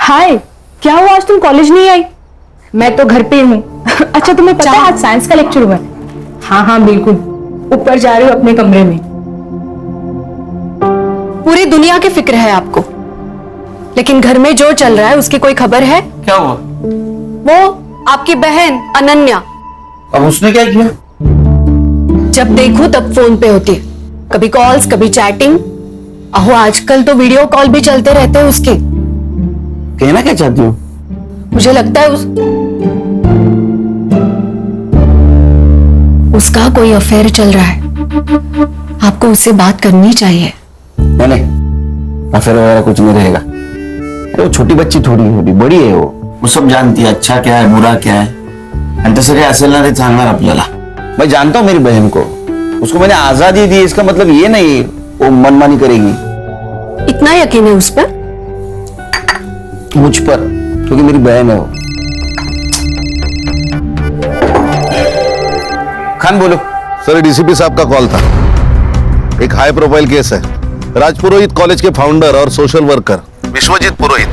हाय, क्या हुआ आज तुम कॉलेज नहीं आई? मैं तो घर पे हूँ। अच्छा तुम्हें पता है आज साइंस का लेक्चर हुआ है? हाँ हाँ बिल्कुल, ऊपर जा रही हूँ अपने कमरे में। पूरी दुनिया की फिक्र है आपको, लेकिन घर में जो चल रहा है उसकी कोई खबर है? क्या हुआ? वो आपकी बहन अनन्या, अब उसने क्या किया? जब देखो तब फोन पे होती है, कभी कॉल्स कभी चैटिंग। अहो आजकल तो वीडियो कॉल भी चलते रहते हैं उसके। कहना क्या चाहती हो? मुझे लगता है उसका कोई अफेयर चल रहा है। आपको उससे बात करनी चाहिए। नहीं, अफेयर वगैरह कुछ नहीं रहेगा। अरे वो छोटी बच्ची थोड़ी है, बड़ी है वो सब जानती है अच्छा क्या है बुरा क्या है। आणि तसं काही असेल ना ते सांगणार आपल्याला। मैं जानता हूँ मेरी बहन को, उसको मैंने आजादी दी, इसका मतलब ये नहीं वो मनमानी करेगी। इतना यकीन है उस पर? मुझ पर, क्योंकि मेरी बहन है वो। खान बोलो। सर, डीसीपी साहब का कॉल था। एक हाई प्रोफाइल केस है। राजपुरोहित कॉलेज के फाउंडर और सोशल वर्कर विश्वजीत पुरोहित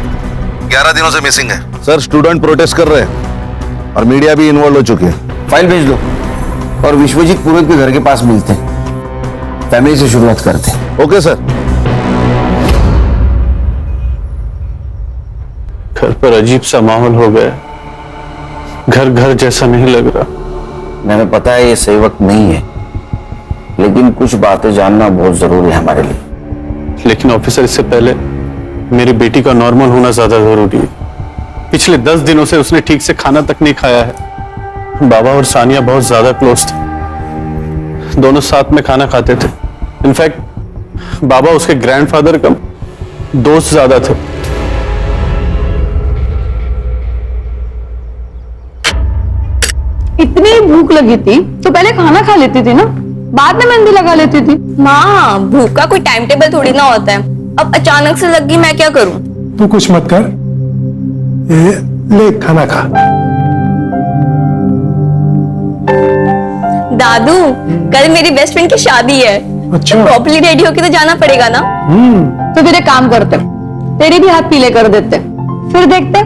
11 दिनों से मिसिंग है। सर, स्टूडेंट प्रोटेस्ट कर रहे हैं और मीडिया भी इन्वॉल्व हो चुकी है। फाइल भेज दो और विश्वजीत पुरोहित के घर के पास मिलते हैं। फैमिली से शुरुआत करते हैं। Okay sir. घर पर अजीब सा माहौल हो गया, घर घर जैसा नहीं लग रहा। मैंने पता है ये सही वक्त नहीं है, लेकिन कुछ बातें जानना बहुत जरूरी है हमारे लिए। लेकिन ऑफिसर, इससे पहले मेरी बेटी का नॉर्मल होना ज्यादा जरूरी है। पिछले 10 दिनों से उसने ठीक से खाना तक नहीं खाया है। बाबा और सानिया बहुत ज्यादा क्लोज थे, दोनों साथ में खाना खाते थे। इनफैक्ट बाबा उसके ग्रैंडफादर का दोस्त ज्यादा थे। इतनी भूख लगी थी तो पहले खाना खा लेती थी ना, बाद में मेहंदी लगा लेती थी। माँ, भूख का कोई टाइम टेबल थोड़ी ना होता है। अब अचानक से लग गई, मैं क्या करूं? तू कुछ मत कर, ले खाना खा। दादू, कल मेरी बेस्ट फ्रेंड की शादी है। अच्छा। तो प्रॉपर्ली रेडी होके तो जाना पड़ेगा ना। तो फिर एक काम करते, तेरी भी हाथ पीले कर देते, फिर देखते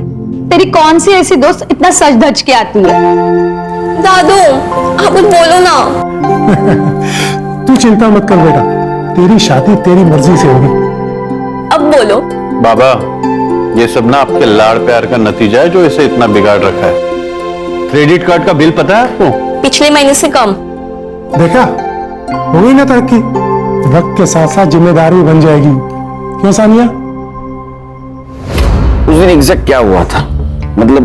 तेरी कौन सी ऐसी दोस्त इतना सज धज के आती है। दादू, आप कुछ बोलो ना। तू चिंता मत कर बेटा, तेरी शादी तेरी मर्जी से होगी। अब बोलो। बाबा, ये सब ना आपके लाड़ प्यार का नतीजा है जो इसे इतना बिगाड़ रखा है। क्रेडिट कार्ड का बिल पता है आपको? पिछले महीने से कम। देखा, हो गई ना तरक्की। वक्त के साथ साथ जिम्मेदारी बन जाएगी। क्यों सानिया? उस दिन एग्जैक्ट क्या हुआ था? मतलब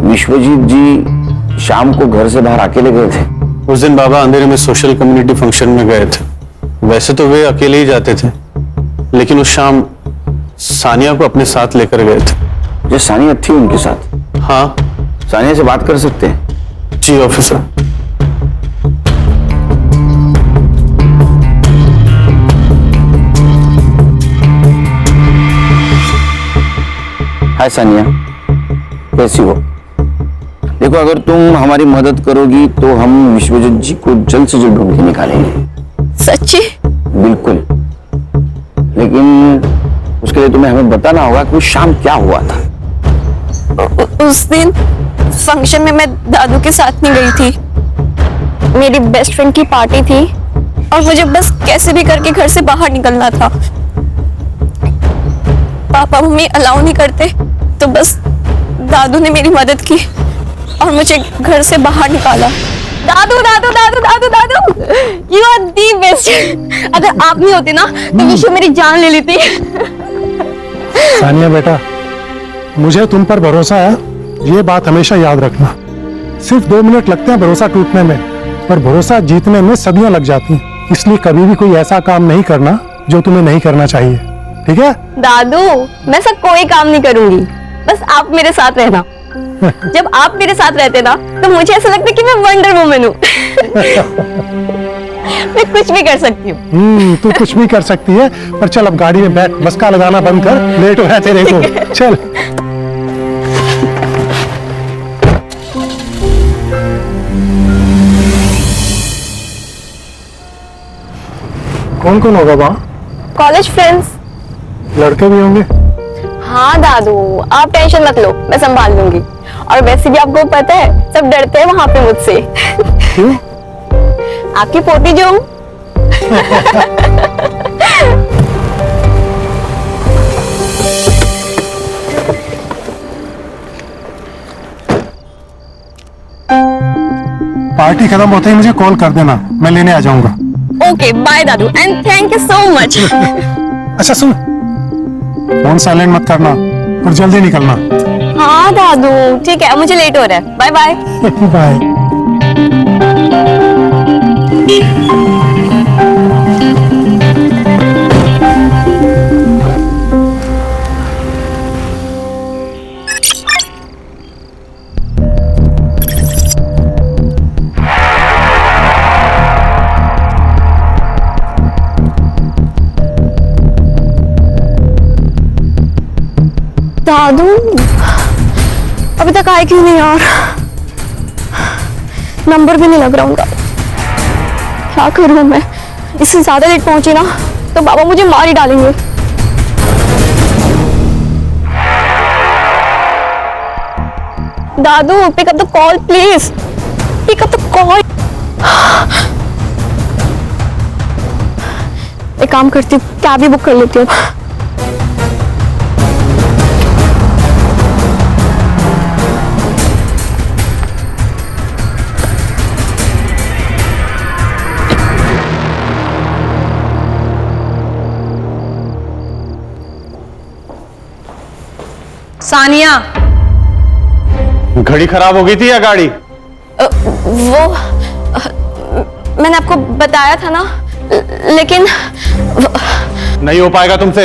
विश्वजीत जी शाम को घर से बाहर अकेले गए थे। उस दिन बाबा अंधेरे में सोशल कम्युनिटी फंक्शन में गए थे। वैसे तो वे अकेले ही जाते थे, लेकिन उस शाम सानिया को अपने साथ लेकर गए थे। जो सानिया थी उनके साथ? हाँ। सानिया से बात कर सकते हैं? जी ऑफिसर। हाय सानिया, कैसी हो? देखो, अगर तुम हमारी मदद करोगी तो हम विश्वजीत जी को जल्द से जल्द ढूंढ के निकालेंगे। सच्ची? बिल्कुल, लेकिन उसके लिए तुम्हें हमें बताना होगा कि उस शाम क्या हुआ था। उस दिन फंक्शन में मैं दादू के साथ नहीं गई थी। मेरी बेस्ट फ्रेंड की पार्टी थी और मुझे बस कैसे भी करके घर से बाहर निकलना था। पापा मम्मी अलाउ नहीं करते, तो बस दादू ने मेरी मदद की और मुझे घर से बाहर निकाला। दादू दादू दादू दादू दादू, यू आर दी बेस्ट। अगर आप नहीं होते ना तो विश्व मेरी जान ले लेती। सानिया बेटा, मुझे तुम पर भरोसा है, ये बात हमेशा याद रखना। सिर्फ 2 मिनट लगते हैं भरोसा टूटने में, पर भरोसा जीतने में सदियां लग जाती हैं। इसलिए कभी भी कोई ऐसा काम नहीं करना जो तुम्हें नहीं करना चाहिए, ठीक है? दादू, मैं सब कोई काम नहीं करूंगी, बस आप मेरे साथ रहना। जब आप मेरे साथ रहते ना तो मुझे ऐसा लगता है कि मैं वंडर वुमन हूँ। मैं कुछ भी कर सकती हूँ। तू कुछ भी कर सकती है, पर चल अब गाड़ी में बैठ, मस्का लगाना बंद कर, लेट हो रहा है तेरे को। चल। कौन कौन होगा वहाँ? College friends. लड़के भी होंगे? हाँ दादू, आप टेंशन मत लो, मैं संभाल लूंगी। और वैसे भी आपको पता है सब डरते हैं वहां पे मुझसे। क्यों? आपकी पोती जो हूँ। पार्टी खत्म होते ही मुझे कॉल कर देना, मैं लेने आ जाऊंगा। ओके बाय दादू and thank you so much. अच्छा सुन, फोन साइलेंट मत करना और जल्दी निकलना। हाँ दादू ठीक है, मुझे लेट हो रहा है, बाय बाय। बाय। दादू अभी तक आए क्यों नहीं यार? नंबर भी नहीं लग रहा उनका। क्या करूं मैं? इससे ज्यादा लेट पहुंची ना तो बाबा मुझे मार ही डालेंगे। दादू pick up the call please, pick up the call. एक काम करती हूँ, कैब ही बुक कर लेती हूँ। सानिया, घड़ी खराब हो गई थी या गाड़ी? वो मैंने आपको बताया था ना, लेकिन नहीं हो पाएगा तुमसे,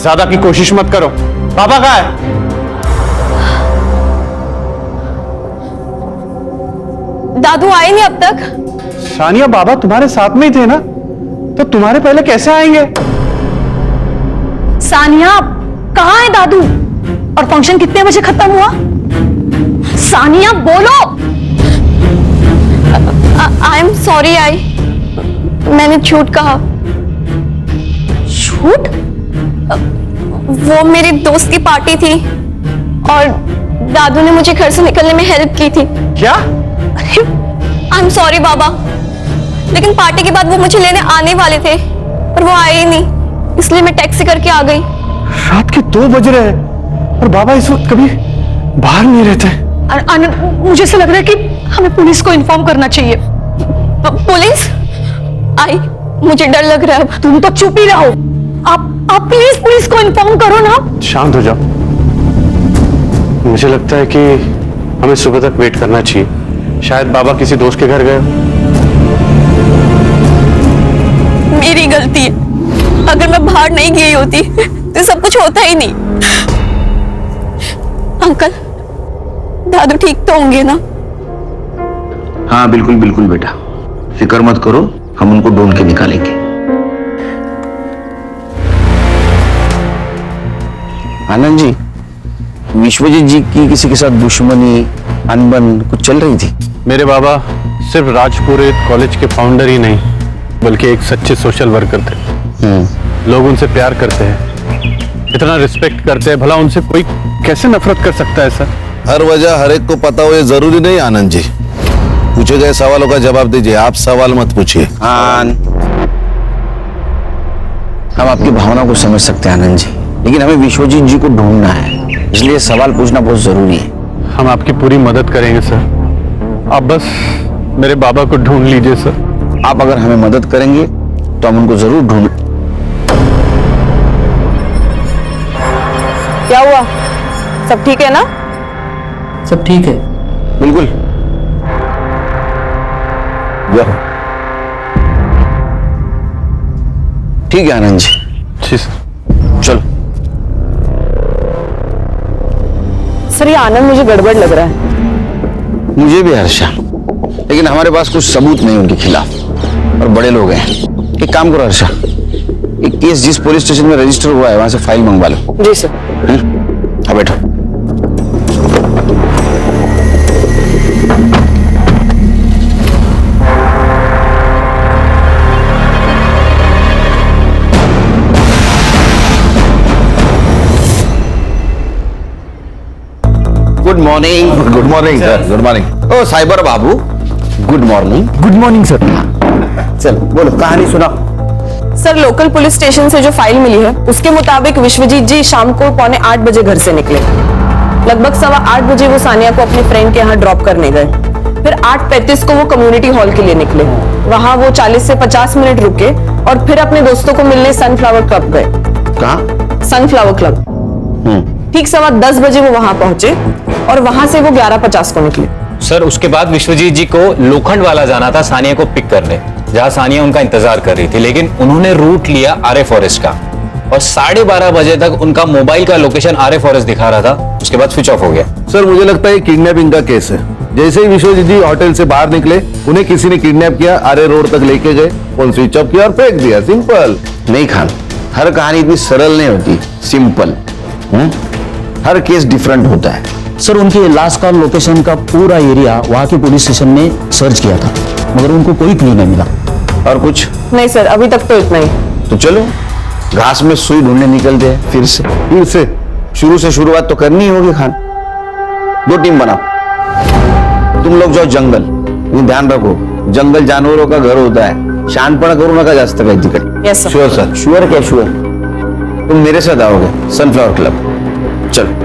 ज्यादा की कोशिश मत करो। पापा कहाँ है? दादू आए नहीं अब तक। सानिया, बाबा तुम्हारे साथ में ही थे ना, तो तुम्हारे पहले कैसे आएंगे? सानिया कहाँ है दादू? और फंक्शन कितने बजे खत्म हुआ? सानिया बोलो। आई एम सॉरी, मैंने झूठ कहा। झूठ? वो मेरी दोस्त की पार्टी थी और दादू ने मुझे घर से निकलने में हेल्प की थी। क्या? आई एम सॉरी बाबा, लेकिन पार्टी के बाद वो मुझे लेने आने वाले थे पर वो आए ही नहीं, इसलिए मैं टैक्सी करके आ गई। रात के 2 बज रहे हैं और बाबा इस वक्त कभी बाहर नहीं रहते। आनंद, मुझे ऐसा लग रहा है कि हमें पुलिस को इन्फॉर्म करना चाहिए। पुलिस? आई, मुझे डर लग रहा है। तुम तो चुप ही रहो। आप प्लीज पुलिस को इन्फॉर्म करो ना। शांत हो जाओ। मुझे लगता है कि हमें सुबह तक वेट करना चाहिए, शायद बाबा किसी दोस्त के घर गए। मेरी गलती है, अगर मैं बाहर नहीं गई होती तो सब कुछ होता ही नहीं। अंकल, दादू ठीक तो होंगे ना? हाँ बिल्कुल बिल्कुल बेटा, फिक्र मत करो, हम उनको ढूंढ के निकालेंगे। आनंद जी, विश्वजीत जी की किसी के साथ दुश्मनी, अनबन कुछ चल रही थी? मेरे बाबा सिर्फ राजपुरोहित कॉलेज के फाउंडर ही नहीं, बल्कि एक सच्चे सोशल वर्कर थे। लोग उनसे प्यार करते हैं, इतना रिस्पेक्ट करते हैं, भला उनसे कोई कैसे नफरत कर सकता है सर? हर वजह हर एक को पता हो ये जरूरी नहीं आनंद जी। पूछे गए सवालों का जवाब दीजिए, आप सवाल मत पूछिए। हम आपकी भावना को समझ सकते हैं आनंद जी, लेकिन हमें विश्वजीत जी को ढूंढना है, इसलिए सवाल पूछना बहुत जरूरी है। हम आपकी पूरी मदद करेंगे सर, आप बस मेरे बाबा को ढूंढ लीजिए सर। आप अगर हमें मदद करेंगे तो हम उनको जरूर ढूंढ। क्या हुआ? सब ठीक है ना? सब ठीक है। बिल्कुल। जाओ। ठीक है आनंद जी। जी सर। चलो। सर ये आनंद मुझे गड़बड़ लग रहा है। मुझे भी हर्षा, लेकिन हमारे पास कुछ सबूत नहीं उनके खिलाफ और बड़े लोग हैं। एक काम करो हर्षा, एक केस जिस पुलिस स्टेशन में रजिस्टर हुआ है वहां से फाइल मंगवा लो। जी सर। हाँ बैठो। Morning. Good morning sir, good morning. ओ साइबर बाबू, good morning. Good morning sir. चल बोलो, कहानी सुनाओ। सर, लोकल पुलिस स्टेशन से जो फाइल मिली है उसके मुताबिक विश्वजीत जी शाम को 7:45 बजे घर से निकले। लगभग 8:15 बजे वो सानिया को अपने फ्रेंड के यहाँ ड्रॉप करने गए। फिर 8:35 को वो कम्युनिटी हॉल के लिए निकले। वहाँ वो 40 से 50 मिनट रुके और फिर अपने दोस्तों को मिलने सनफ्लावर क्लब गए। कहाँ? Sunflower club. ठीक 10:15 बजे वो वहाँ पहुंचे और वहाँ से वो 11:50 को निकले। सर उसके बाद विश्वजीत जी को लोखंड वाला जाना था सानिया को पिक करने, जहां सानिया उनका इंतजार कर रही थी, लेकिन उन्होंने रूट लिया आर्य फॉरेस्ट का और 12:30 बजे तक उनका मोबाइल का लोकेशन आर्य फॉरेस्ट दिखा रहा था। उसके बाद स्विच ऑफ हो गया। सर मुझे लगता है किडनैपिंग का केस है। जैसे ही विश्वजीत जी होटल से बाहर निकले, उन्हें किसी ने किडनैप किया, आर्य रोड तक लेके गए, फोन स्विच ऑफ किया और फेंक दिया। सिंपल। नहीं खान, हर कहानी इतनी सरल नहीं होती, सिंपल। हर केस डिफरेंट होता है। सर उनकी लास्ट कॉल लोकेशन का पूरा एरिया वहाँ के पुलिस स्टेशन ने सर्च किया था, मगर उनको कोई क्लू नहीं मिला। और कुछ नहीं सर, अभी तक तो इतना ही। तो चलो घास में सुई ढूंढने निकलते हैं फिर से शुरू से शुरुआत तो करनी होगी खान। 2 टीम बनाओ, तुम लोग जाओ जंगल। ये ध्यान रखो, जंगल जानवरों का घर होता है, शानपणा करू नका जास्त काही तिकडे। Yes sir. Sure sir. Sure क्या श्योर? तुम मेरे साथ आओगे सनफ्लावर क्लब। चलो।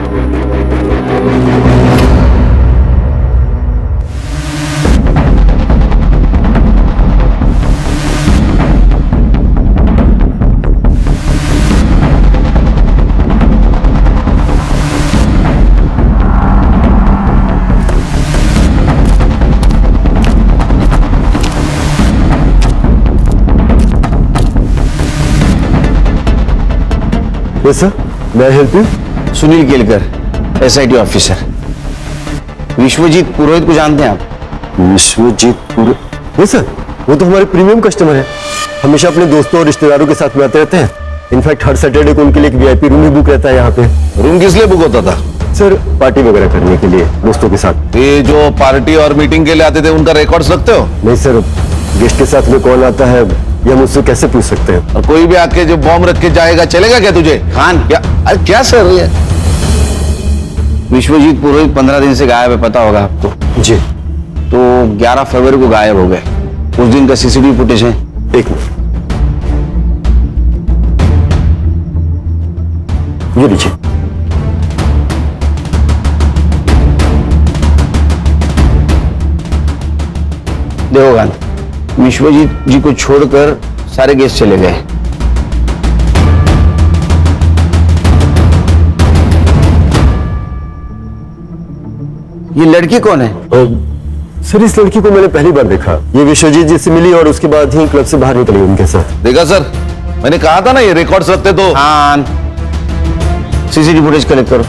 यस सर, मैं help you? Sunil Kelkar, SIT officer. Vishwajeet Purohit को जानते हैं आप? विश्वजीत पुरोहित? यस सर, वो तो हमारे प्रीमियम कस्टमर है। हमेशा अपने दोस्तों और रिश्तेदारों के साथ में आते रहते हैं। इनफैक्ट हर सैटरडे को उनके लिए एक VIP रूम ही बुक रहता है यहाँ पे। रूम किस लिए बुक होता था? सर पार्टी वगैरह करने के लिए दोस्तों के साथ। ये जो पार्टी और मीटिंग के लिए आते थे, उनका रिकॉर्ड्स रखते हो? नहीं सर, गेस्ट के साथ में कौन आता है ये हम उससे कैसे पूछ सकते हैं? और कोई भी आके जो बॉम्ब रख के जाएगा, चलेगा क्या तुझे? खान क्या? अरे क्या सर ये? विश्वजीत पुरोहित 15 दिन से गायब है, पता होगा आपको। जी। तो 11 फरवरी को गायब हो गए। उस दिन का CCTV फुटेज है। एक मिनट, ये लीजिए। देखो खान, विश्वजीत जी को छोड़कर सारे गेस्ट चले गए। ये लड़की कौन है? सर इस लड़की को मैंने पहली बार देखा। ये विश्वजीत जी से मिली और उसके बाद ही क्लब से बाहर निकली उनके साथ। देखा सर, मैंने कहा था ना ये रिकॉर्ड्स रखते तो। खान, CCTV फुटेज कलेक्ट करो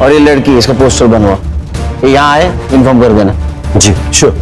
और ये लड़की, इसका पोस्टर बनवाओ। ये यहाँ आए, इन्फॉर्म कर देना। जी श्योर।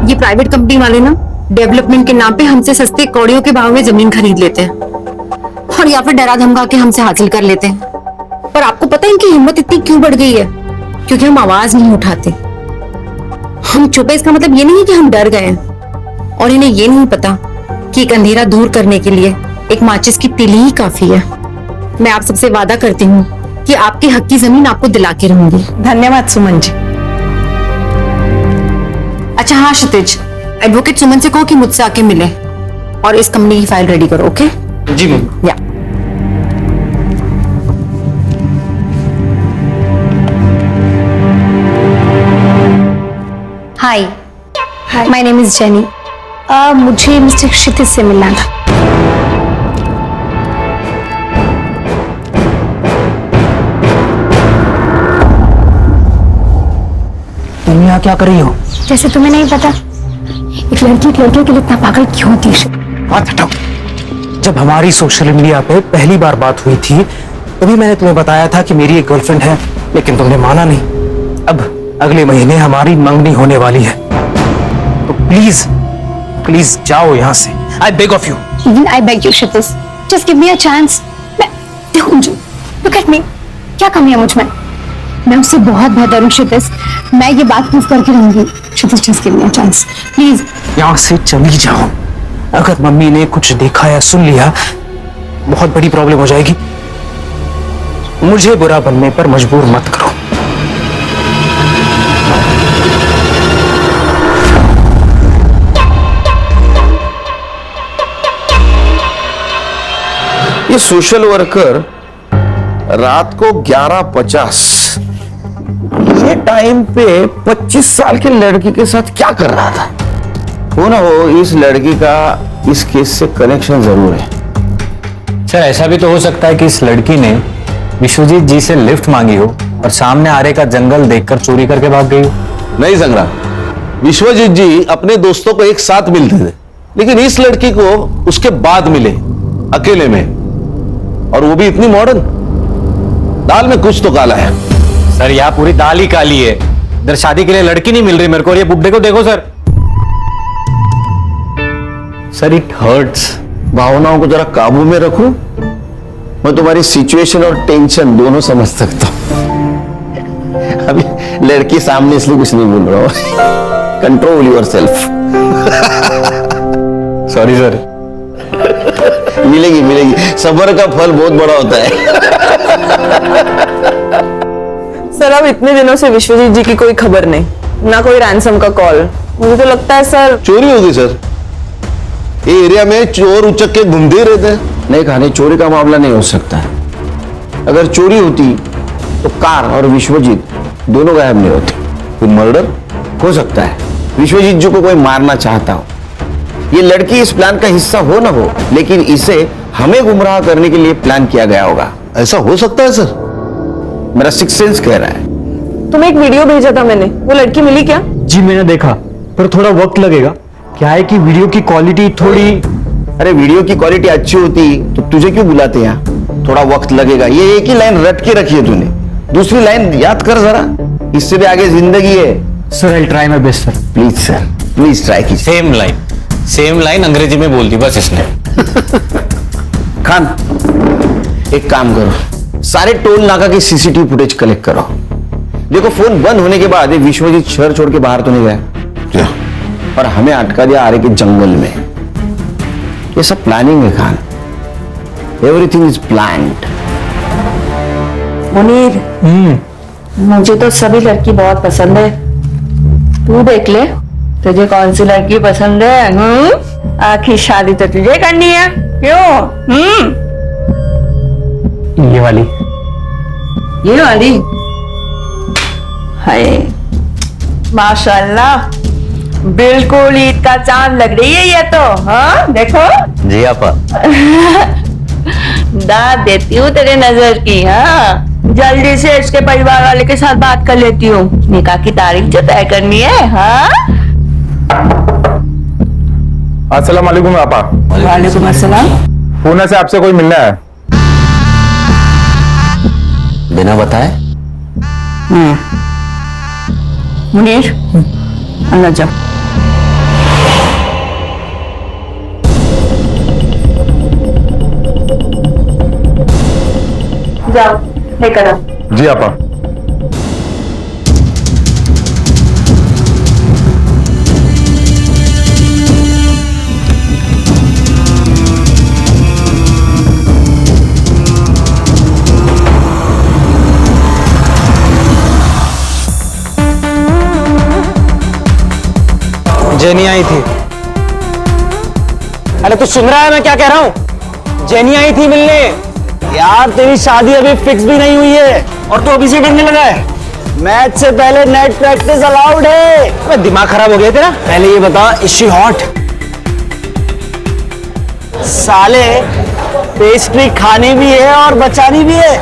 ये प्राइवेट कंपनी वाले ना डेवलपमेंट के नाम पे हमसे सस्ते कौड़ियों के भाव में जमीन खरीद लेते हैं और या फिर डरा धमका के हमसे हासिल कर लेते हैं। पर आपको पता है इनकी हिम्मत इतनी क्यों बढ़ गई है? क्योंकि हम आवाज नहीं उठाते। हम चुप है इसका मतलब ये नहीं कि हम डर गए हैं, और इन्हें ये नहीं पता कि एक अंधेरा दूर करने के लिए एक माचिस की तीली ही काफी है। मैं आप सबसे वादा करती हूँ कि आपके हक की जमीन आपको दिला के रहूंगी। धन्यवाद सुमन जी। अच्छा हाँ क्षितिज, एडवोकेट सुमन से कहो कि मुझसे आके मिले और इस कंपनी की फाइल रेडी करो। ओके जी मैम। या हाय, माय नेम इज जेनी। मुझे मिस्टर क्षितिज से मिलना था। तुम यहाँ क्या कर रही हो? जैसे तुम्हें नहीं पता, एक लड़के के लिए इतना पागल क्यों होती है? बात हटाओ। जब हमारी सोशल मीडिया पे पहली बार बात हुई थी तभी मैंने तुम्हें बताया था कि मेरी एक गर्लफ्रेंड है, लेकिन तुमने माना नहीं। अब अगले महीने हमारी मंगनी होने वाली है, तो प्लीज प्लीज जाओ यहां से। I beg of you. Even I beg you, Kshitij. Just give me a chance. मैं देखो मुझे, look at me. क्या कमी है मुझ में? मैं उससे बहुत बेहतर हूँ क्षितिज। मैं ये बात प्रूव करके रहूंगी। क्षितिज, just give me a chance, please. यहां से चली जाओ। अगर मम्मी ने कुछ देखा या सुन लिया, बहुत बड़ी प्रॉब्लम हो जाएगी। मुझे बुरा बनने पर मजबूर मत करो। ये सोशल वर्कर रात को 11:50 ये टाइम पे 25 साल की लड़की के साथ क्या कर रहा था? हो ना हो, इस लड़की का इस केस से कनेक्शन जरूर है। सर ऐसा भी तो हो सकता है कि इस लड़की ने विश्वजीत जी से लिफ्ट मांगी हो और सामने आरे का जंगल देखकर चोरी करके भाग गई हो। नहीं संग्राम, विश्वजीत जी अपने दोस्तों को एक साथ मिलते थे, लेकिन इस लड़की को उसके बाद मिले, अकेले में, और वो भी इतनी मॉडर्न। दाल में कुछ तो काला है। सर यहाँ पूरी दाल ही काली है। इधर शादी के लिए लड़की नहीं मिल रही मेरे को, और ये बुड्ढे को देखो सर। Sir it hurts. भावनाओं को जरा काबू में रखो। मैं तुम्हारी सिचुएशन और टेंशन दोनों समझ सकता हूं। अभी लड़की सामने इसलिए कुछ नहीं बोल रहा हूं। Control yourself. Sorry sir. मिलेगी मिलेगी, सब्र का फल बहुत बड़ा होता है। सर अब इतने दिनों से विश्वजीत जी की कोई खबर नहीं, ना कोई रैंसम का कॉल। मुझे तो लगता है सर चोरी होगी सर। ये एरिया में चोर उचक के घूमते ही रहते हैं। नहीं कहानी, चोरी का मामला नहीं हो सकता है। अगर चोरी होती तो कार और विश्वजीत दोनों गायब नहीं होते। कोई मर्डर हो सकता है, विश्वजीत जी को कोई मारना चाहता हो। ये लड़की इस प्लान का हिस्सा हो ना हो, लेकिन इसे हमें गुमराह करने के लिए प्लान किया गया होगा। ऐसा हो सकता है सर? मेरा सिक्स सेंस कह रहा है। तुम्हें एक वीडियो भेजा था मैंने, वो लड़की मिली क्या? जी मैंने देखा, पर थोड़ा वक्त लगेगा। क्या है कि वीडियो की क्वालिटी थोड़ी। अरे वीडियो की क्वालिटी अच्छी होती तो तुझे क्यों बुलाते यहाँ? थोड़ा वक्त लगेगा। ये एक ही लाइन रट के रखी है तूने, दूसरी लाइन याद कर जरा। इससे भी आगे जिंदगी है। Sir I try my best sir. Please sir, please try कीजिए। सेम लाइन अंग्रेजी में बोल दी बस इसने। खान एक काम करो, सारे टोल नाका की सीसीटीवी फुटेज कलेक्ट करो। देखो फोन बंद होने के बाद विश्वजीत शहर छोड़ के बाहर तो नहीं गया, और हमें अटका दिया आरे के जंगल में। ये सब प्लानिंग है Khan. Everything is planned. Munir, मुझे तो सभी लड़की बहुत पसंद है। तू देख ले तुझे कौन सी लड़की पसंद है। आखिर शादी तो तुझे करनी है, क्यों? ये वाली। ये वाली? हाय माशाल्लाह, बिल्कुल ईद का चांद लग रही है ये तो। हाँ देखो। जी आपा। दाद देती हूँ तेरे नजर की। हाँ जल्दी से इसके परिवार वाले के साथ बात कर लेती हूँ, निकाह की तारीख जो तय करनी है। हाँ अस्सलाम वालेकुम आपा। वालेकुम अस्सलाम। पूना से आपसे कोई मिलना है। बिना बताए? मुनीर अंदर जाओ। जाओ लेकर आओ। जी आपा। जेनी आई थी। अरे तू सुन रहा है मैं क्या कह रहा हूँ? जेनी आई थी मिलने। यार तेरी शादी अभी फिक्स भी नहीं हुई है और तू अभी से डरने लगा है। मैच से पहले नेट प्रैक्टिस अलाउड है। अबे दिमाग खराब हो गया तेरा? पहले ये बता, इज शी हॉट? साले पेस्ट्री खानी भी है और बचानी भी है।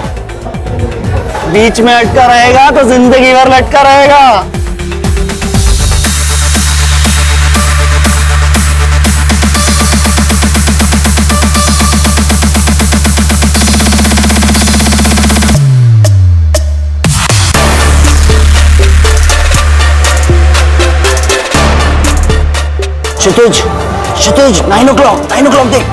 बीच में अटका रहेगा तो जिंदगी भर लटका रहेगा। क्षितिज क्षितिज 9 o'clock देख।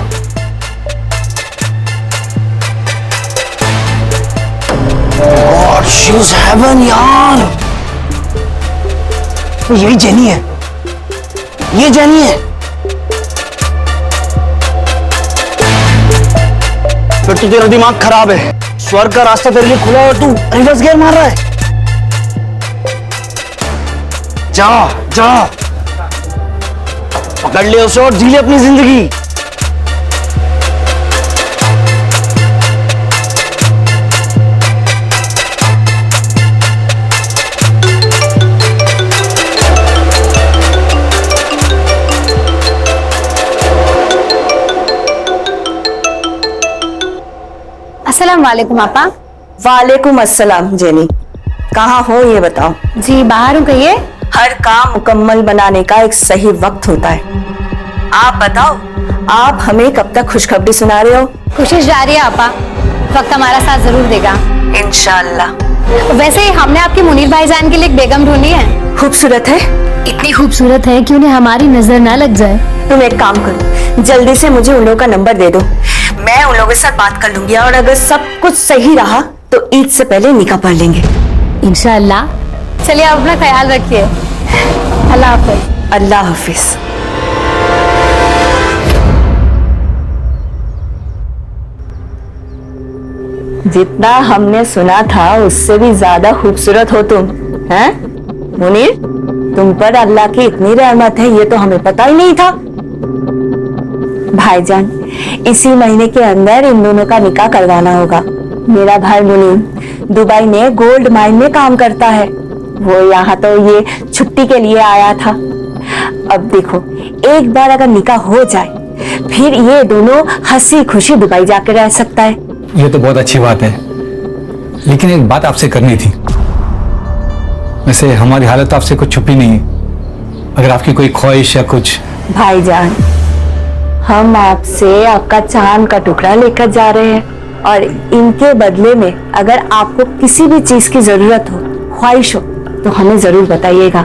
God, she's heaven यार। तो यही जेनी है, ये जेनी है। फिर तो तेरा दिमाग खराब है। स्वर्ग का रास्ता तेरे लिए खुला है और तू रिवर्स गियर मार रहा है। जा जा, पकड़ ले उसे और जी ले अपनी जिंदगी। अस्सलाम वालेकुम आपा। वालेकुम अस्सलाम जेनी, कहाँ हो ये बताओ। जी बाहर हूँ, कहिए। हर काम मुकम्मल बनाने का एक सही वक्त होता है। आप बताओ, आप हमें कब तक खुशखबरी सुना रहे हो? कोशिश जारी है आपा, वक्त हमारा साथ जरूर देगा इंशाल्लाह। वैसे हमने आपके मुनीर भाईजान के लिए एक बेगम ढूंढी है। खूबसूरत है? इतनी खूबसूरत है कि उन्हें हमारी नजर ना लग जाए। तुम एक काम करो, जल्दी से मुझे उन लोगों का नंबर दे दो, मैं उन लोगों के साथ बात कर लूंगी और अगर सब कुछ सही रहा तो ईद से पहले निकाह पढ़ लेंगे इंशाल्लाह। चलिए आप अपना ख्याल रखिए। अल्लाह हाफिज। अल्लाह हाफिज। जितना हमने सुना था उससे भी ज्यादा खूबसूरत हो तुम, हैं? मुनीर, तुम पर अल्लाह की इतनी रहमत है ये तो हमें पता ही नहीं था। भाईजान, इसी महीने के अंदर इन दोनों का निकाह करवाना होगा। मेरा भाई मुनीर दुबई में गोल्ड माइन में काम करता है, वो यहाँ तो ये छुट्टी के लिए आया था। अब देखो, एक बार अगर निकाह हो जाए फिर ये दोनों हंसी खुशी दुबई जाकर रह सकता है। ये तो बहुत अच्छी बात है, लेकिन एक बात आपसे करनी थी। वैसे हमारी हालत तो आपसे कुछ छुपी नहीं है, अगर आपकी कोई ख्वाहिश या कुछ। भाईजान, हम आपसे आपका चांद का टुकड़ा लेकर जा रहे हैं और इनके बदले में अगर आपको किसी भी चीज की जरूरत हो, ख्वाहिश हो, तो हमें जरूर बताइएगा,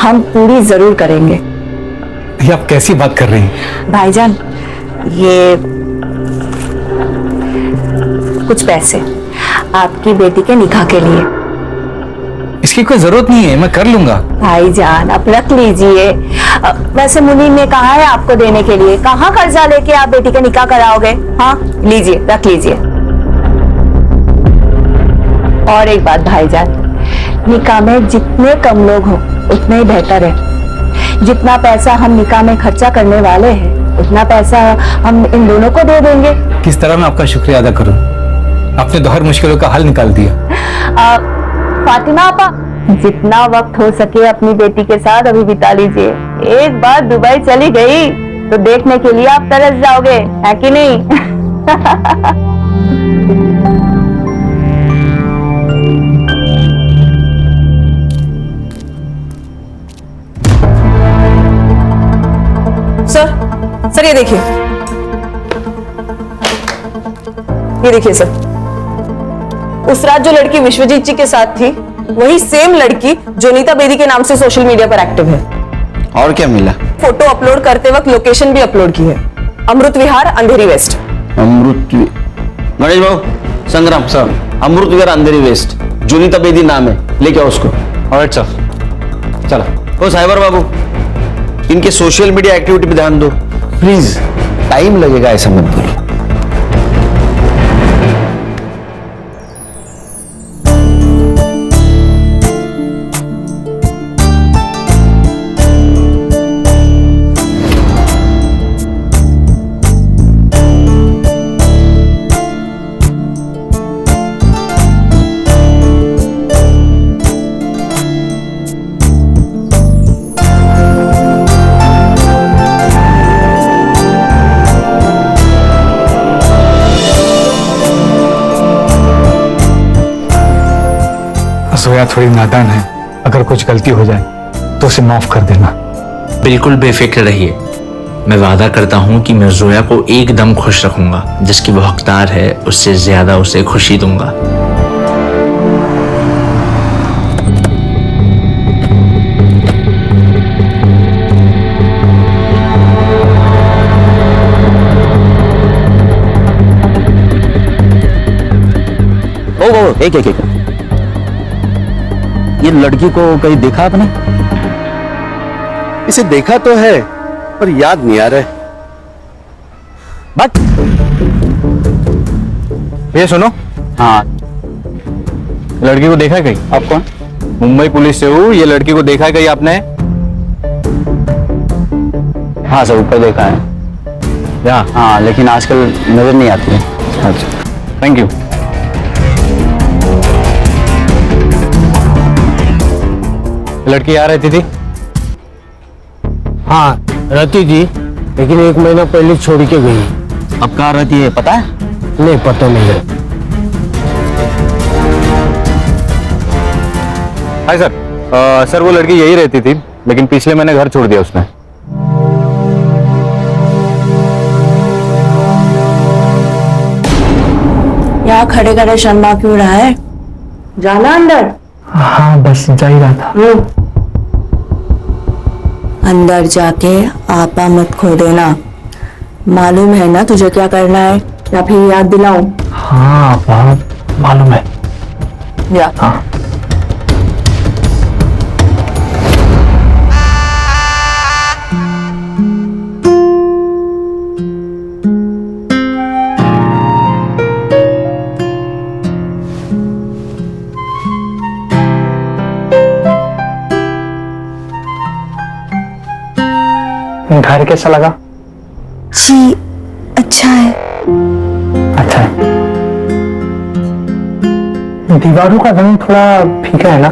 हम पूरी जरूर करेंगे। ये आप कैसी बात कर रही हैं? भाईजान, ये कुछ पैसे आपकी बेटी के निकाह के लिए। इसकी कोई जरूरत नहीं है, मैं कर लूंगा। भाईजान, आप रख लीजिए। वैसे मुनीर ने कहा है आपको देने के लिए, कहाँ कर्जा लेके आप बेटी का निकाह कराओगे? हाँ, लीजिए, रख लीजिए। और एक बात भाईजान, निकाह में जितने कम लोग हो उतने ही बेहतर है। जितना पैसा हम निकाह में खर्चा करने वाले हैं उतना पैसा हम इन दोनों को दे देंगे। किस तरह मैं आपका शुक्रिया अदा करूं? आपने तो हर मुश्किलों का हल निकाल दिया। फातिमा आपा, जितना वक्त हो सके अपनी बेटी के साथ अभी बिता लीजिए। एक बार दुबई चली गई तो देखने के लिए आप तरस जाओगे, है कि नहीं? सर ये देखिए, सर, उस रात जो लड़की विश्वजीत जी के साथ थी वही सेम लड़की जोनीता बेदी के नाम से सोशल मीडिया पर एक्टिव है। और क्या मिला? फोटो अपलोड करते वक्त लोकेशन भी अपलोड की है, अमृत विहार, अंधेरी वेस्ट। गणेश बाबू, संग्राम सर, अमृत विहार अंधेरी वेस्ट, जोनीता बेदी नाम है, लेके आओ उसको। Alright sir. चलो। ओ साइबर बाबू, इनके सोशल मीडिया एक्टिविटी पे ध्यान दो प्लीज, टाइम लगेगा ऐसा मत बोलो। जोया थोड़ी नादान है, अगर कुछ गलती हो जाए तो उसे माफ कर देना। बिल्कुल बेफिक्र रहिए, मैं वादा करता हूँ कि मैं जोया को एकदम खुश रखूंगा, जिसकी वो हकदार है उससे ज्यादा उसे खुशी दूंगा। एक एक एक ये लड़की को कहीं देखा आपने? इसे देखा तो है पर याद नहीं आ रहा है। बट ये सुनो, हाँ, लड़की को देखा है कहीं? आप कौन? मुंबई पुलिस से हूँ। ये लड़की को देखा है कहीं आपने? हाँ सर, ऊपर देखा है। यहाँ? हाँ, लेकिन आजकल नजर नहीं आती है। अच्छा, थैंक यू। लड़की यहाँ रहती थी? हाँ रहती थी, लेकिन 1 महीना पहले छोड़ के गई। अब कहाँ रहती है पता है? नहीं पता नहीं है। Hi sir. सर वो लड़की यही रहती थी, लेकिन पिछले महीने घर छोड़ दिया उसने। यहाँ खड़े खड़े शर्मा क्यों रहा है? जाना अंदर। हाँ बस जा ही रहा था। अंदर जाके आपा मत खो देना। मालूम है ना तुझे क्या करना है, या फिर याद दिलाऊं? हाँ बहुत मालूम है। या हाँ। घर कैसा लगा? जी अच्छा है। अच्छा है। दीवारों का रंग थोड़ा फीका है ना,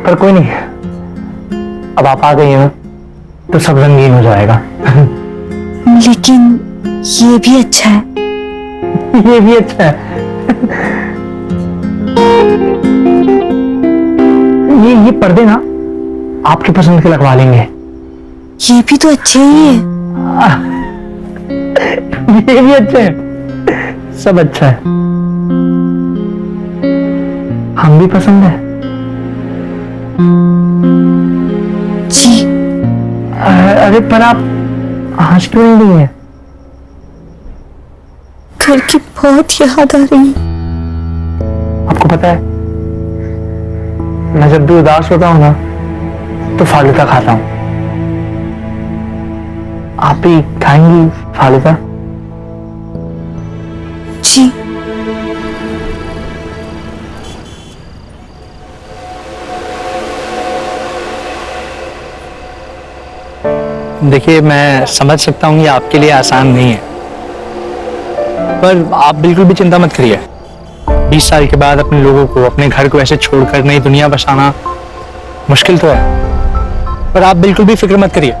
पर कोई नहीं, अब आप आ गई हैं तो सब रंगीन हो जाएगा। लेकिन ये भी अच्छा है। ये भी अच्छा है। ये पर्दे ना आपकी पसंद के लगवा लेंगे। ये भी तो अच्छे ही है। ये भी अच्छे हैं, सब अच्छा है। हम भी पसंद है जी। अरे पर आप हंस क्यों नहीं रही हैं? घर की बहुत याद आ रही है। आपको पता है, मैं जब भी उदास होता हूं ना तो फालूदा खाता हूं। आप भी खाएंगी फालूदा? जी। देखिए मैं समझ सकता हूँ ये आपके लिए आसान नहीं है, पर आप बिल्कुल भी चिंता मत करिए। 20 साल के बाद अपने लोगों को, अपने घर को ऐसे छोड़कर नई दुनिया बसाना मुश्किल तो है, पर आप बिल्कुल भी फिक्र मत करिए।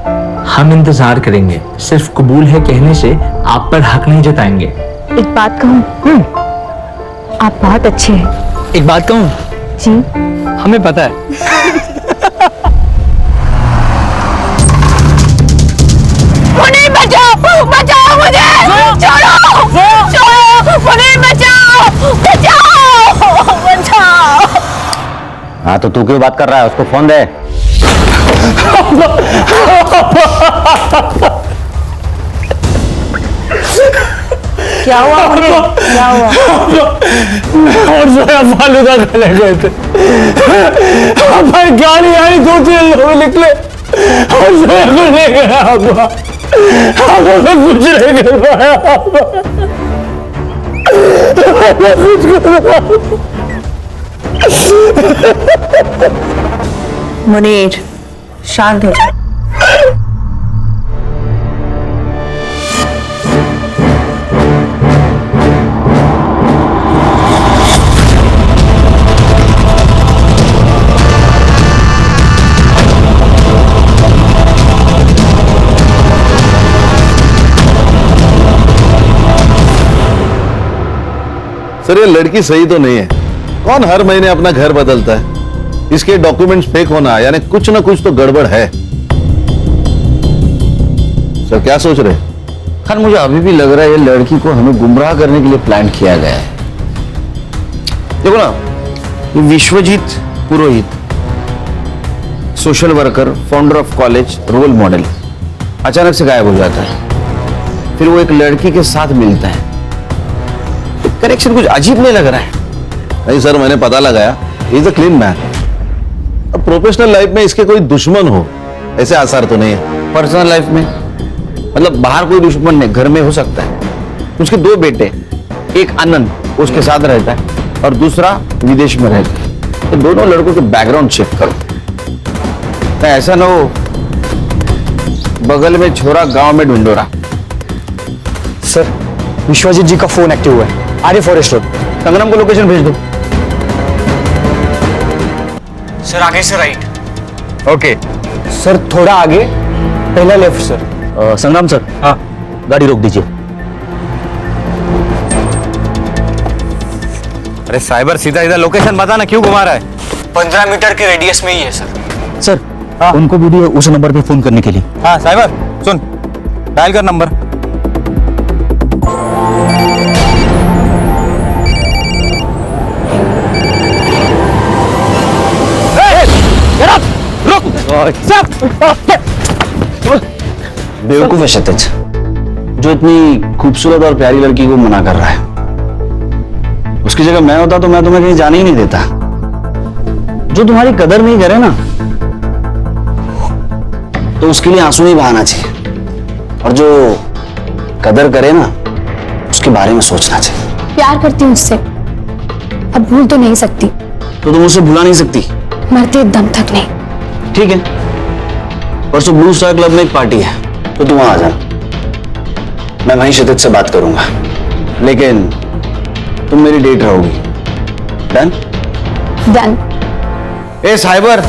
हम इंतजार करेंगे, सिर्फ कबूल है कहने से आप पर हक नहीं जताएंगे। एक बात कहूँ, आप बहुत अच्छे हैं। एक बात कहूँ? जी। हमें पता है। मुनीर बचाओ, बचाओ मुझे, छोड़ो, छोड़ो, मुनीर बचाओ, बचाओ, बचाओ। हाँ तो तू क्यों बात कर रहा है? उसको फोन दे। क्या हुआ मुनीर? क्या हुआ? और जोया फालूदा खाने गए थे, पर गाड़ी आई, 2-3 लोग निकले और जोया को ले गया। हमें कुछ नहीं कर पाया। मुनीर शांत हो जा। सर ये लड़की सही तो नहीं है। कौन हर महीने अपना घर बदलता है? इसके डॉक्यूमेंट्स फेक होना यानी कुछ ना कुछ तो गड़बड़ है। सर क्या सोच रहे? खैर मुझे अभी भी लग रहा है ये लड़की को हमें गुमराह करने के लिए प्लान किया गया है। देखो ना, ये Vishwajeet Purohit, social worker, founder of college, role model, अचानक से गायब हो जाता है। फिर वो एक लड़की के साथ मिलता है। कनेक्शन कुछ अजीब नहीं लग रहा है? नहीं सर, मैंने पता लगाया, इज अ क्लीन मैन। अब प्रोफेशनल लाइफ में इसके कोई दुश्मन हो ऐसे आसार तो नहीं है। पर्सनल लाइफ में मतलब बाहर कोई दुश्मन नहीं, घर में हो सकता है। उसके 2 बेटे, एक आनंद उसके साथ रहता है और दूसरा विदेश में रहता है। तो दोनों लड़कों के बैकग्राउंड चेक करो, तो ऐसा ना हो बगल में छोरा गांव में ढूंढोरा। सर, विश्वजीत जी का फोन एक्टिव हुआ है, आर्य फॉरेस्ट रोड। संग्राम को लोकेशन भेज दो। सर आगे से राइट। ओके सर थोड़ा आगे, पहला लेफ्ट सर। संग्राम सर, हाँ गाड़ी रोक दीजिए। अरे साइबर, सीधा इधर लोकेशन बता ना, क्यों घुमा रहा है? 15 मीटर के रेडियस में ही है सर। सर उनको भी दिए उस नंबर पे फोन करने के लिए। हाँ साइबर, सुन, डायल कर नंबर। बेवकूफ है क्षितिज, जो इतनी खूबसूरत और प्यारी लड़की को मना कर रहा है। उसकी जगह मैं होता तो मैं तुम्हें कहीं जाने ही नहीं देता। जो तुम्हारी कदर नहीं करे ना, तो उसके लिए आंसू ही बहाना चाहिए, और जो कदर करे ना, उसके बारे में सोचना चाहिए। प्यार करती हूँ उससे, अब भूल तो नहीं सकती। तो तुम उसे भुला नहीं सकती? मरते दम तक नहीं। ठीक है, परसों ब्लू स्टार क्लब में एक पार्टी है, तो तुम वहां आ जाना। मैं वहीं क्षितिज से बात करूंगा, लेकिन तुम मेरी डेट रहोगी। डन? डन। ए साइबर,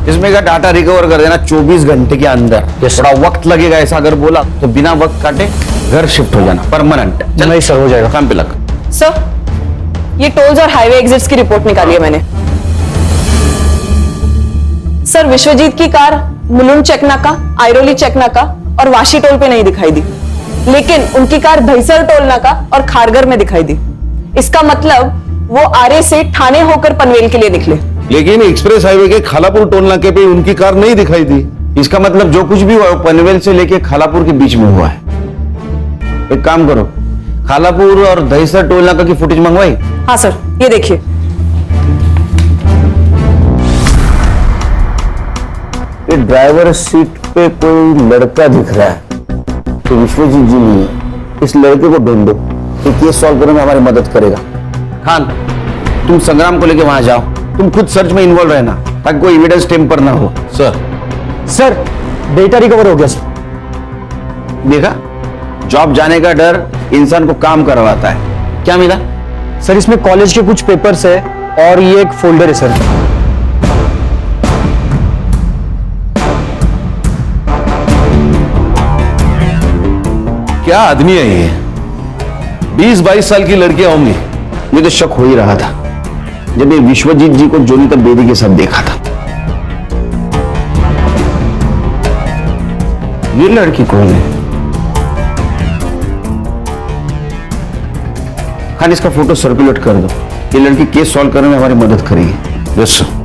इसमें का डाटा रिकवर कर देना 24 घंटे के अंदर। थोड़ा वक्त लगेगा, ऐसा अगर बोला तो बिना वक्त काटे घर शिफ्ट हो जाना, परमानेंट। नहीं सर, हो जाएगा। काम पे लग। सर, ये टोल्स और हाईवे एग्जिट्स की रिपोर्ट निकाली है मैंने। सर, विश्वजीत की कार मुलुंड चेक नाका, आयरोली चेक नाका और वाशी टोल पे नहीं दिखाई दी, लेकिन उनकी कार दहिसर टोल नाका और खारगर में दिखाई दी। इसका मतलब वो आरे से ठाणे होकर पनवेल के लिए निकले। लेकिन एक्सप्रेस हाईवे के खालापुर टोल नाके पे उनकी कार नहीं दिखाई दी। इसका मतलब जो कुछ भी हुआ पनवेल से लेके खालापुर के बीच में हुआ है। एक काम करो, खालापुर और दहिसर टोल नाका की फुटेज मंगवाई? हाँ सर, ये देखिए। ये ड्राइवर सीट पे कोई लड़का दिख रहा है, तो विश्वजीत जी नहीं है। इस लड़के को ढूंढो, ये केस सॉल्व करने में हमारी मदद करेगा। खान, तुम संग्राम को लेके वहां जाओ, तुम खुद सर्च में इन्वॉल्व रहना, ताकि कोई एविडेंस टेम्पर ना हो। सर डेटा रिकवर हो गया सर। देखा, जॉब जाने का डर इंसान को काम करवाता है। क्या मिला? सर इसमें कॉलेज के कुछ पेपर्स है और ये एक फोल्डर है सर। क्या आदमी है ये? 20-22 साल की लड़कियां होंगी। मुझे तो शक हो ही रहा था जब ये विश्वजीत जी को जोनिता बेदी के साथ देखा था। ये लड़की कौन है? खाली इसका फोटो सर्कुलेट कर दो, ये लड़की केस सॉल्व करने में हमारी मदद करेगी। Yes sir.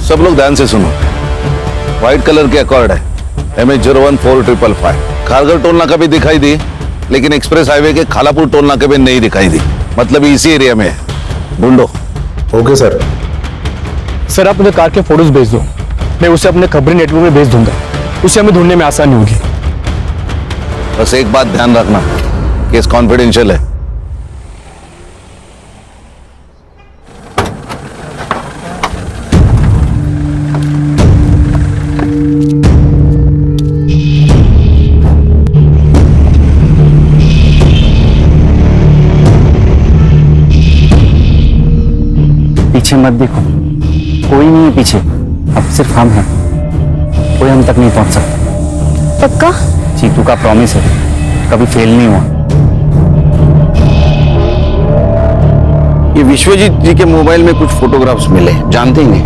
सब लोग ध्यान से सुनो। व्हाइट कलर के अकॉर्ड है, MH014555। खारगर टोल नाका भी दिखाई दी, लेकिन एक्सप्रेस हाईवे के खालापुर टोल नाके पे नहीं दिखाई दी। मतलब इसी एरिया में है। ढूंढो। Okay sir. सर आप मुझे कार के फोटोज भेज दो, मैं उसे अपने खबरी नेटवर्क में भेज दूंगा, उसे हमें ढूंढने में आसानी होगी। बस एक बात ध्यान रखना, केस कॉन्फिडेंशियल है। पीछे मत देखो, कोई नहीं है पीछे, अब सिर्फ हम हैं। कोई हम तक नहीं पहुंच सकता। पक्का? चीतू का प्रॉमिस है, कभी फेल नहीं हुआ। ये विश्वजीत जी के मोबाइल में कुछ फोटोग्राफ्स मिले, जानते ही नहीं।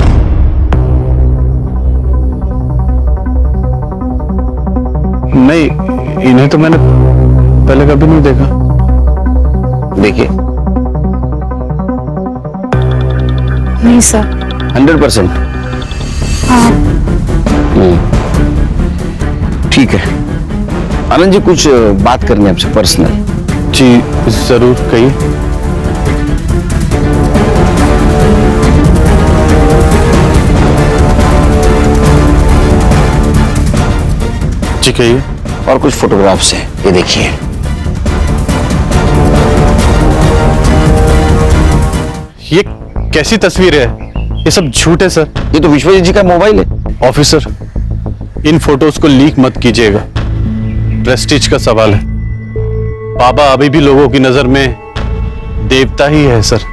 नहीं, इन्हें तो मैंने पहले कभी नहीं देखा। देखिए, नहीं सर। 100%। हाँ। ठीक है आनंद जी, कुछ बात करनी है आपसे पर्सनल। जी जरूर, कहिए। जी कहिए। और कुछ फोटोग्राफ्स हैं, ये देखिए। ये कैसी तस्वीर है? ये सब झूठ है सर। ये तो विश्वजीत जी का मोबाइल है। ऑफिसर, इन फोटोज को लीक मत कीजिएगा, प्रेस्टीज का सवाल है। बाबा अभी भी लोगों की नजर में देवता ही है सर।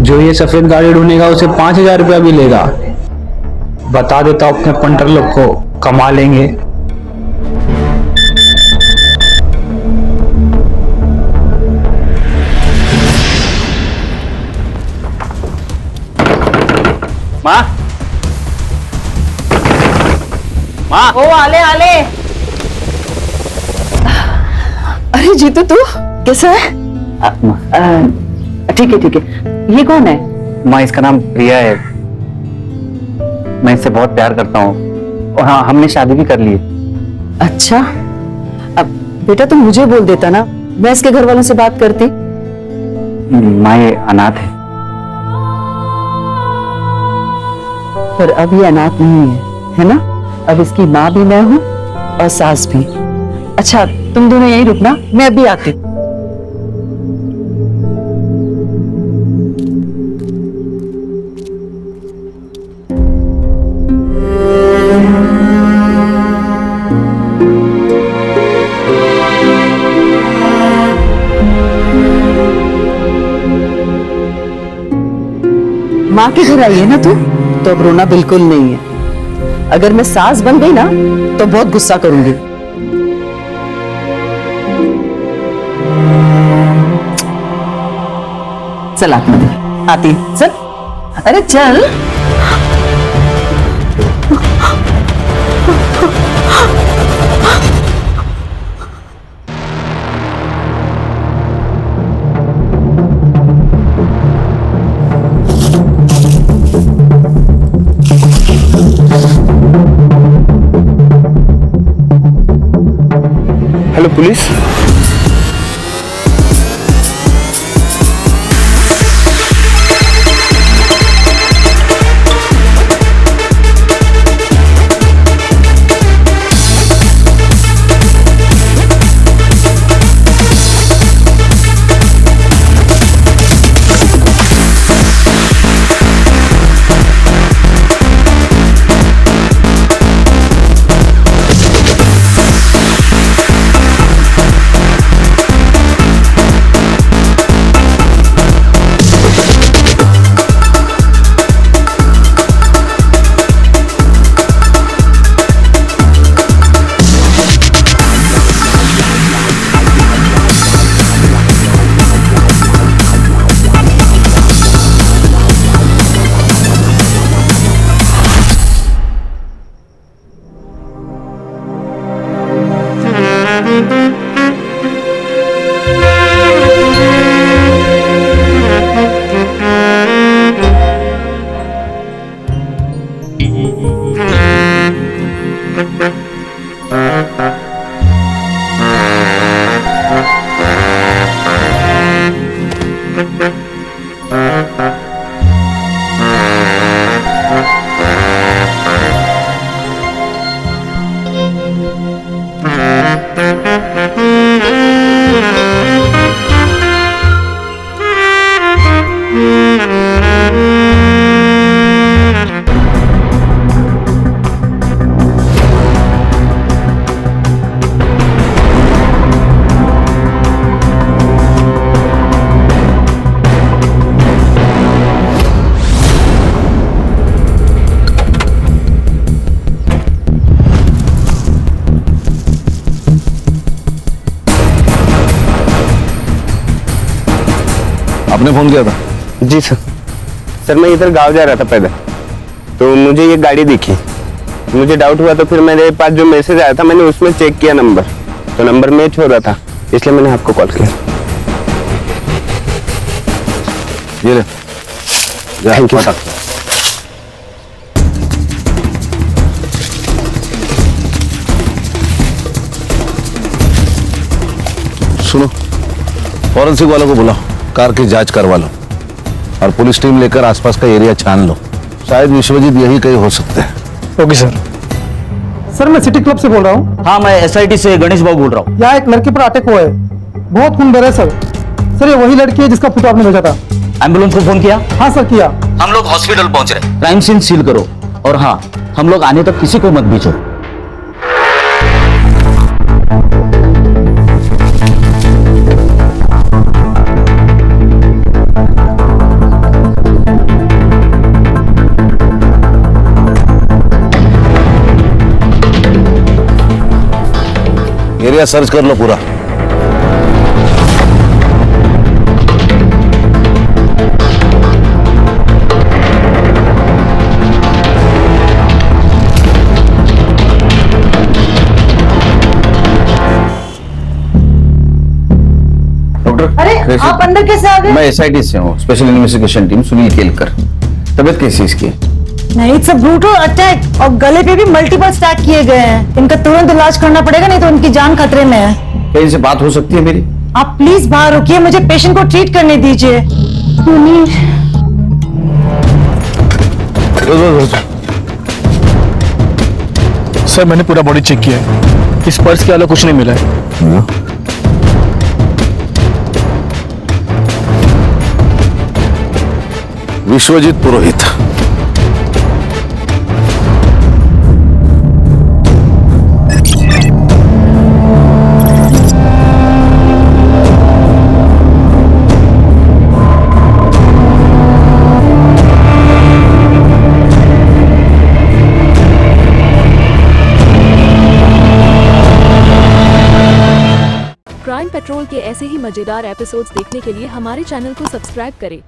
जो ये सफेद गाड़ी ढूंढेगा उसे 5,000 रुपया भी लेगा। बता देता हूं अपने पंटर लोग को, कमा लेंगे। माँ, माँ, ओ आले आले। अरे जीतू, तू कैसा है? ठीक है ठीक है। ये कौन है? माँ, इसका नाम प्रिया है। मैं इससे बहुत प्यार करता हूँ, और हाँ, हमने शादी भी कर ली है। अच्छा, अब बेटा तुम मुझे बोल देता ना, मैं इसके घर वालों से बात करती। माँ, ये अनाथ है। पर अब ये अनाथ नहीं है ना? अब इसकी माँ भी मैं हूँ और सास भी। अच्छा, तुम दोनों यहीं रुकना, मैं अभी आती हूँ। माँ के घर आई है ना तू, तो अब रोना बिल्कुल नहीं है। अगर मैं सास बन गई ना तो बहुत गुस्सा करूंगी। चल आती, चल। अरे चल। Hello police. आपने फोन किया था? जी सर। सर मैं इधर गांव जा रहा था पैदल, तो मुझे ये गाड़ी दिखी, मुझे डाउट हुआ, तो फिर मेरे पास जो मैसेज आया था मैंने उसमें चेक किया नंबर, तो नंबर मैच हो रहा था, इसलिए मैंने आपको कॉल किया। ये ले, थैंक यू। सुनो, फॉरेंसिक वालों को बुलाओ, कार की जांच करवा लो और पुलिस टीम लेकर आसपास का एरिया छान लो। शायद विश्वजीत यही कहीं हो सकते हैं। Okay sir. सर मैं सिटी क्लब से बोल रहा हूँ। हाँ मैं SIT से गणेश बाबू बोल रहा हूँ। यहाँ एक लड़की पर अटैक हुआ है, बहुत खून बह रहा है सर। सर ये वही लड़की है जिसका फोटो आपने भेजा था। एम्बुलेंस को फोन किया? हाँ सर किया। हम लोग हॉस्पिटल पहुंच रहे, क्राइम सीन सील करो, और हाँ हम लोग आने तक किसी को मत भेजो। एरिया सर्च कर लो पूरा। डॉक्टर, आप अंदर कैसे आ गए? मैं SIT से हूँ, special investigation team, Sunil Kelkar. तबीयत कैसी है इसकी? नहीं, इट्स अ ब्रूटल अटैक और गले पे भी मल्टीपल स्टैक किए गए हैं। इनका तुरंत इलाज करना पड़ेगा, नहीं तो उनकी जान खतरे में है। क्या इनसे बात हो सकती है मेरी? आप प्लीज बाहर रुकिए, मुझे पेशेंट को ट्रीट करने दीजिए। सर मैंने पूरा बॉडी चेक किया है, इस पर्स के अलावा कुछ नहीं मिला है। विश्वजीत पुरोहित। क्राइम पेट्रोल के ऐसे ही मजेदार एपिसोड्स देखने के लिए हमारे चैनल को सब्सक्राइब करें